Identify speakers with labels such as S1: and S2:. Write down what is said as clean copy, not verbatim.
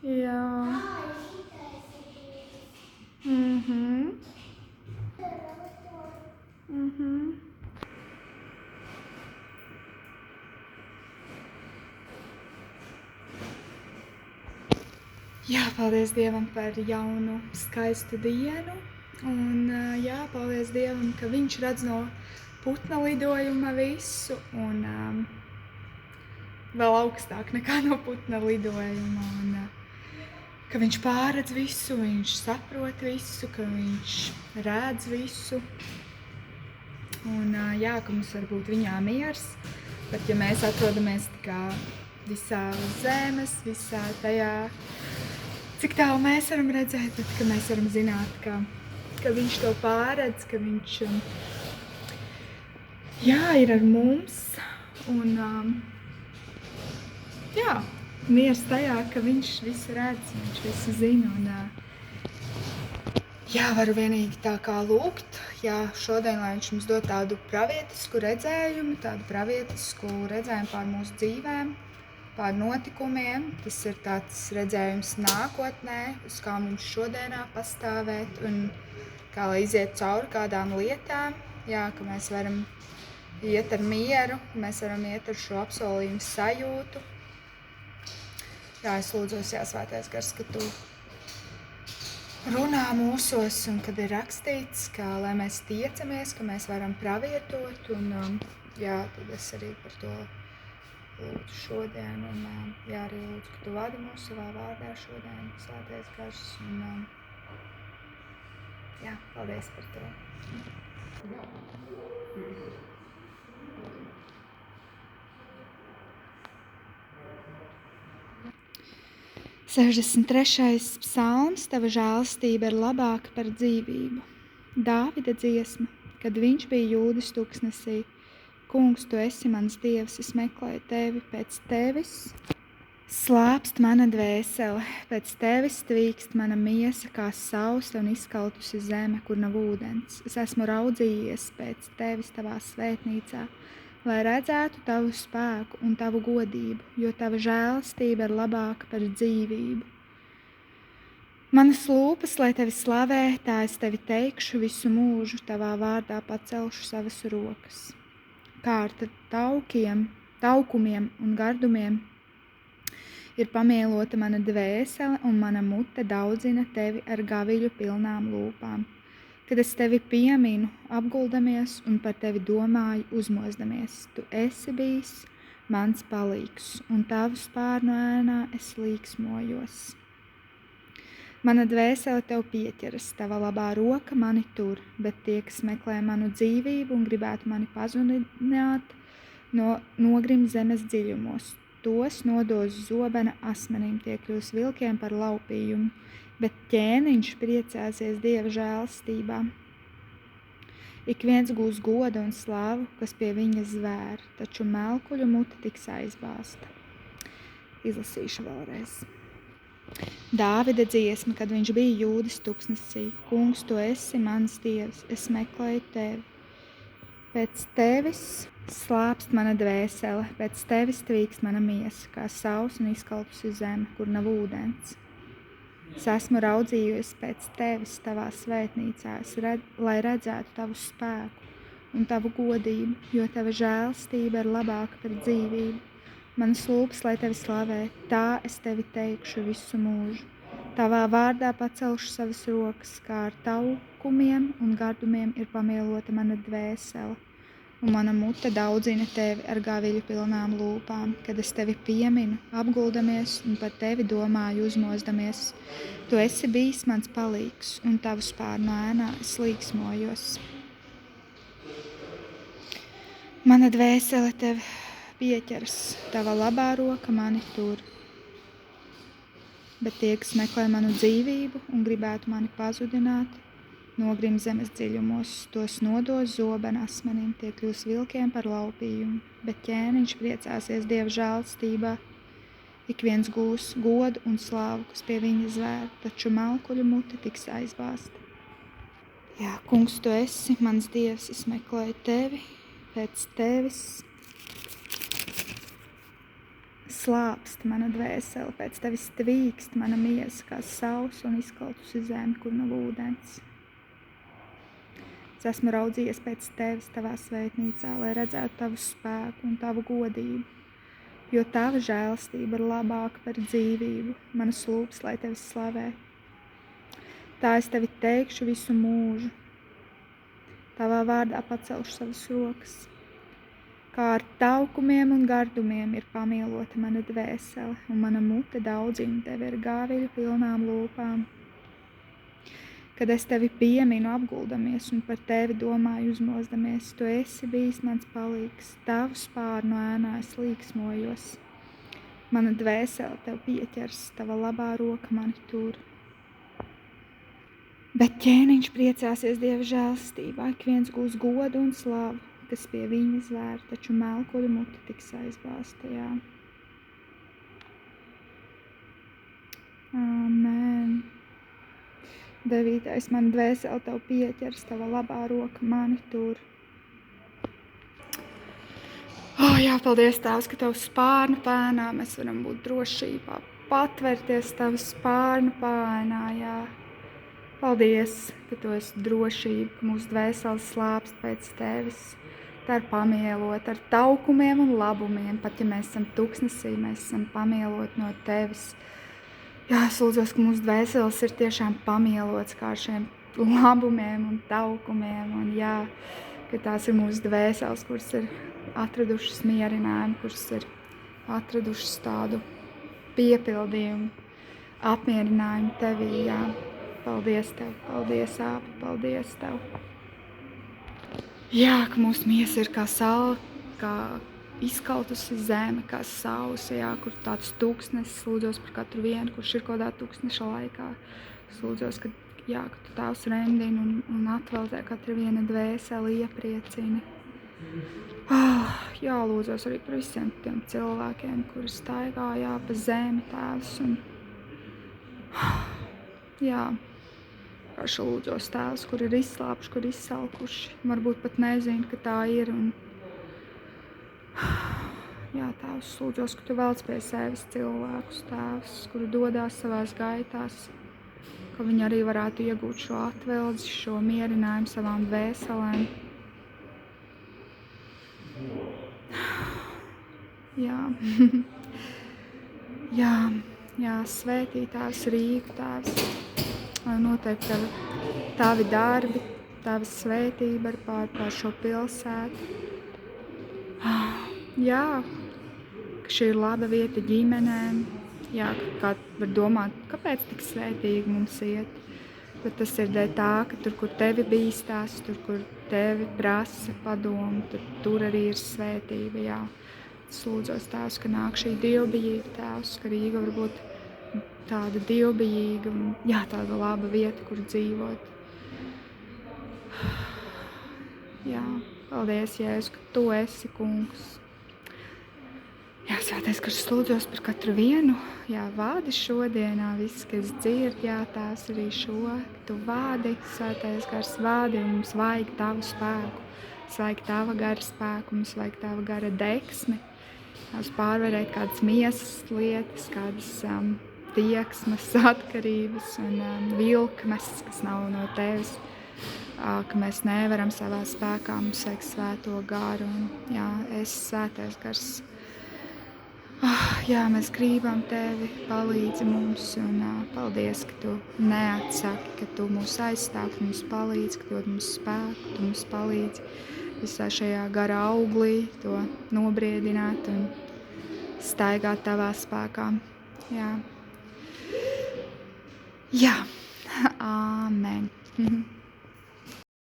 S1: Jā. Mhm. Mhm. Jā, paldies Dievam par jaunu, skaistu dienu. Un jā, paldies Dievam, ka viņš redz no putna lidojuma visu un vēl augstāk nekā no putna lidojuma. Un, ka viņš pārredz visu, viņš saprot visu, ka viņš redz visu. Un jā, ka mums var būt viņā miers, pat ja mēs atrodamies tā visā zemes, visā tajā, cik tālu mēs varam redzēt, bet ka mēs varam zināt, ka viņš to pārredz, ka viņš ir ar mums. Un miers tajā, ka viņš visu redz, viņš visu zina. Un, varu vienīgi tā kā lūgt, šodien, lai viņš mums dod tādu pravietisku redzējumu, pār mūsu dzīvēm, pār notikumiem. Tas ir tāds redzējums nākotnē, uz kā mums šodienā pastāvēt un kā lai iziet cauri kādām lietām, ka mēs varam iet ar mieru, mēs varam iet ar šo apsolījumu sajūtu. Es lūdzos, Svētais Gars, ka tu runā mūsos, un kad ir rakstīts, ka lai mēs tiecamies, ka mēs varam pravietot, un tad es arī par to lūdzu šodien, un arī lūdzu, ka tu vadi mūs savā vārdā šodien, Svētais Gars, un paldies par to. 63. psalms, tava žēlastība ir labāka par dzīvību. Dāvida dziesma, kad viņš bija Jūdas tuksnesī. Kungs, tu esi mans Dievs, es meklēju tevi, pēc tevis slāpst mana dvēsele, pēc tevis tvīkst mana miesa kā sausa un izkautusi zeme, kur nav ūdens. Es esmu raudzījies pēc tevis tavā svētnīcā, lai redzētu tavu spēku un tavu godību, jo tava žēlastība ir labāka par dzīvību. Manas lūpas, lai tevi slavē, tā es tevi teikšu visu mūžu, tavā vārdā pacelšu savas rokas. Kā ar taukumiem un gardumiem ir pamielota mana dvēsele, un mana mute daudzina tevi ar gaviļu pilnām lūpām. Kad es tevi pieminu, apguldamies un par tevi domāju, uzmozdamies. Tu esi bijis mans palīgs, un tavu spārnu ēnā es līksmojos. Mana dvēsele tev pieķeras, tava labā roka mani tur, bet tie, kas meklē manu dzīvību un gribētu mani pazudināt, nogrim zemes dziļumos. Tos nodos zobena asmenim, tie kļūs vilkiem par laupījumu, bet ķēniņš priecāsies Dieva žēlastībā. Ik viens gūs godu un slavu, kas pie viņa zvēr, taču melkuļu mute tiks aizbāzta. Izlasīšu vēlreiz. Dāvida dziesma, kad viņš bija Jūdas tuksnesī. Kungs, tu esi mans Dievs, es meklēju tevi. Pēc tevis slāpst mana dvēsele, pēc tevis tvīkst mana miesa, kā sausa un izkalpusi zeme, kur nav ūdens. Es esmu raudzījusi pēc tevis tavā svētnīcā, lai redzētu tavu spēku un tavu godību, jo tava žēlastība ir labāka par dzīvību. Manas lūpas, lai tevi slavē, tā es tevi teikšu visu mūžu. Tavā vārdā pacelšu savas rokas, kā ar taukumiem un gardumiem ir pamielota mana dvēsele. Un mana mute daudzina tevi ar gaviļu pilnām lūpām, kad es tevi pieminu, apguldamies un par tevi domāju, uzmozdamies. Tu esi bijis mans palīgs, un tavu spārnu ēnā es līksmojos. Mana dvēsele tevi pieķeras, tava labā roka mani tur. Bet tie, kas meklē manu dzīvību un gribētu mani pazudināt, nogrim zemes dziļumos, tos nodos zobena asmenim, tie kļūs vilkiem par laupījumu, bet ķēniņš priecāsies Dieva žēlastībā. Ik viens gūs godu un slāvu, kas pie viņa zvēr, taču melkuļu mute tiks aizbāzta. Kungs, tu esi mans Dievs, es meklēju tevi, pēc tevis slāpst mana dvēsele, pēc tevis tvīkst mana miesa kā sausa un izkautusi zeme, kur nav ūdens. Es esmu raudzījies pēc tevis tavā svētnīcā, lai redzētu tavu spēku un tavu godību, jo tava žēlastība ir labāka par dzīvību, manas lūpas, lai tevi slavē. Tā es tevi teikšu visu mūžu, tavā vārdā pacelšu savas rokas. Kā ar taukumiem un gardumiem ir pamielota mana dvēsele, un mana mute daudzina tevi ar gāviļu pilnām lūpām. Kad es tevi pieminu apguldamies un par tevi domāju uzmozdamies, tu esi bijis mans palīgs, tavu spārnu ēnā es līksmojos. Mana dvēsele tev pieķers, tava labā roka mani tur. Bet ķēniņš priecāsies Dieva žēlastībā, ik viens gūs godu un slavu, kas pie viņa zvēr, taču melkoļu muti tiks aizbāzta, jā. Āmen. 9. Man dvēsele tev pieķers, tava labā roka mani tur. Jā, paldies, Tēvs, ka tavu spārnu pēnā mēs varam būt drošībā, patvērties tavu spārnu pēnā, jā. Paldies, ka tu esi drošība, ka mūsu dvēseles slāpst pēc tevis. Tā ir pamielot ar taukumiem un labumiem, pat ja mēs esam tuksnesī, mēs esam pamielot no tevis. Jā, es lūdzos, ka mūsu dvēseles ir tiešām pamielots kā ar šiem labumiem un taukumiem, un jā, ka tās ir mūsu dvēseles, kuras ir atradušas mierinājumu, kuras ir atradušas tādu piepildījumu, apmierinājumu tevī, jā. Paldies tev, paldies, Āba, paldies tev. Jā, ka mūsu miesa ir kā saule, kā izkautusi zeme, kā sausa, jā, kur tāds tūkstnesis, lūdzos par katru vienu, kurš ir kādā tūkstneša laikā. Es lūdzos, ka tu Tēvs remdini un atveltē katru vienu dvēseli, iepriecini. Jā, lūdzos arī par visiem tiem cilvēkiem, kuri staigā, jā, pa zemi, Tēvs, un jā, Paši lūdzos Tēvs, kur ir izslāpuši, kur izsalkuši, varbūt pat nezinu, ka tā ir. Un jā, Tēvs, lūdzos, ka tu velc pie sevis cilvēkus, Tēvs, kuri dodās savās gaitās, ka viņi arī varētu iegūt šo atveldzi, šo mierinājumu savām dvēselēm. Jā, jā, svētī Tēvs Rīgu, Tēvs. Noteikti tavi darbi, tava svētība ir pār šo pilsētu. Jā, ka šī ir laba vieta ģimenēm. Jā, kā var domāt, kāpēc tik svētīgi mums iet. Bet tas ir dēļ tā, ka tur, kur tevi bīstās, tur, kur tevi prasa padomu, tur arī ir svētība. Jā. Es lūdzos Tēvs, ka nāk šī dievbijība, Tēvs, ka Rīga var būt tāda dievbijīga un jā, tāda laba vieta, kur dzīvot. Jā, paldies, Jēzus, ka tu esi kungs. Jā, svētais, ka es lūdzos par katru vienu, jā, vādi šodienā, viss, kas dzird, jā, Tēvs arī šo, tu vādi, svētais gars vādi, un mums vajag tavu spēku, mums vajag tava gara spēku, mums vajag tava gara deksmi, mums pārvarēt kādas miesas lietas, kādas tieksmes, atkarības un vilkmes, kas nav no tevis, ka mēs nevaram savā spēkā, mums vajag svēto garu, un jā, esi svētais gars. Jā, mēs gribam tevi, palīdzi mums, un paldies, ka tu neatsaki, ka tu mūs aizstāv, ka mums palīdzi, ka dod mums spēku, tu mums palīdzi visā šajā gara auglī, to nobriedināt un staigāt tavā spēkā. Jā. Jā, āmen.